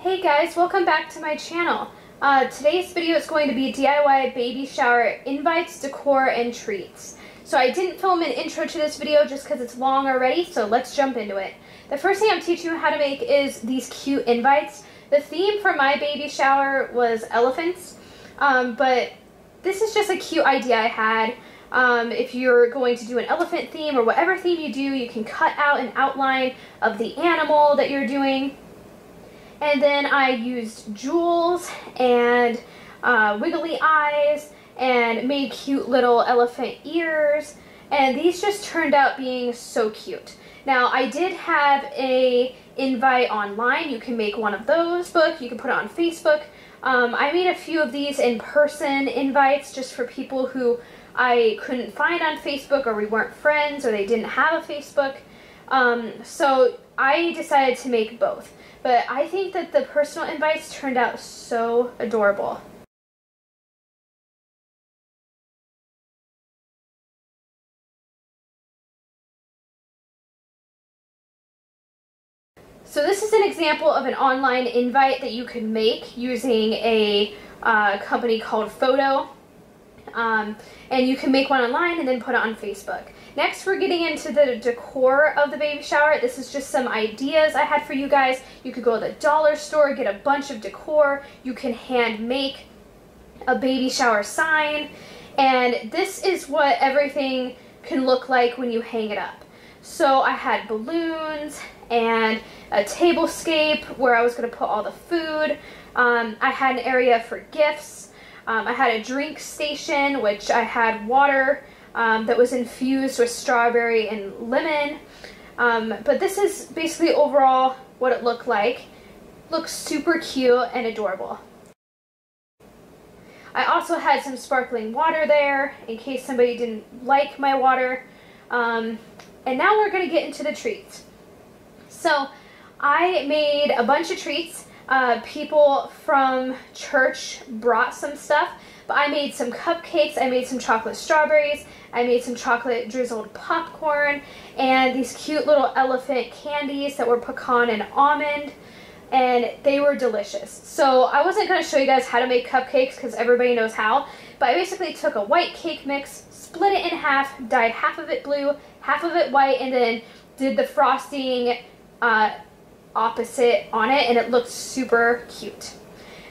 Hey guys, welcome back to my channel. Today's video is going to be DIY baby shower invites, decor, and treats. So I didn't film an intro to this video just because it's long already, so let's jump into it. The first thing I'm teaching you how to make is these cute invites. The theme for my baby shower was elephants, but this is just a cute idea I had. If you're going to do an elephant theme or whatever theme you do, you can cut out an outline of the animal that you're doing. And then I used jewels and wiggly eyes and made cute little elephant ears, and these just turned out being so cute. Now I did have a invite online. You can make one of those, you can put it on Facebook. I made a few of these in-person invites just for people who I couldn't find on Facebook, or we weren't friends, or they didn't have a Facebook. So I decided to make both. But I think that the personal invites turned out so adorable. So this is an example of an online invite that you could make using a company called Photo. And you can make one online and then put it on Facebook. Next, we're getting into the decor of the baby shower. This is just some ideas I had for you guys. You could go to the dollar store, get a bunch of decor. You can hand make a baby shower sign. And this is what everything can look like when you hang it up. So I had balloons and a tablescape where I was going to put all the food. I had an area for gifts. I had a drink station, which I had water that was infused with strawberry and lemon. But this is basically overall what it looked like. Looks super cute and adorable. I also had some sparkling water there in case somebody didn't like my water. And now we're going to get into the treats. So I made a bunch of treats. People from church brought some stuff, but I made some cupcakes, I made some chocolate strawberries, I made some chocolate drizzled popcorn, and these cute little elephant candies that were pecan and almond, and they were delicious. So I wasn't going to show you guys how to make cupcakes because everybody knows how, but I basically took a white cake mix, split it in half, dyed half of it blue, half of it white, and then did the frosting opposite on it, and it looked super cute.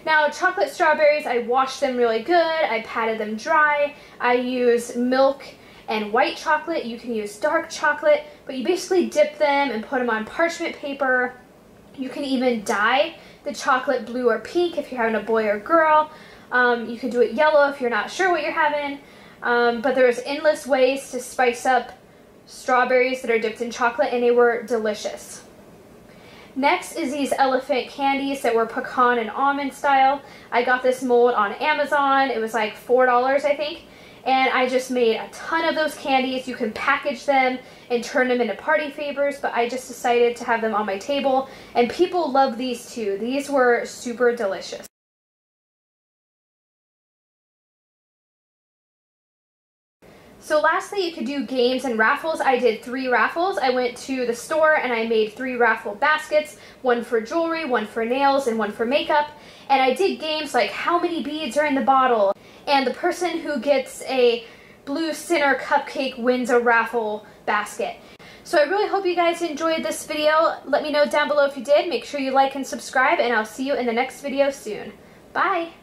Now chocolate strawberries, I washed them really good, I patted them dry, I used milk and white chocolate. You can use dark chocolate, but you basically dip them and put them on parchment paper. You can even dye the chocolate blue or pink if you're having a boy or girl. You can do it yellow if you're not sure what you're having, but there's endless ways to spice up strawberries that are dipped in chocolate, and they were delicious. Next is these elephant candies that were pecan and almond style. I got this mold on Amazon. It was like $4, I think. And I just made a ton of those candies. You can package them and turn them into party favors, but I just decided to have them on my table. And people love these too. These were super delicious. So lastly, you could do games and raffles. I did 3 raffles. I went to the store and I made 3 raffle baskets, one for jewelry, one for nails, and one for makeup. And I did games like how many beads are in the bottle, and the person who gets a blue center cupcake wins a raffle basket. So I really hope you guys enjoyed this video. Let me know down below if you did. Make sure you like and subscribe, and I'll see you in the next video soon. Bye!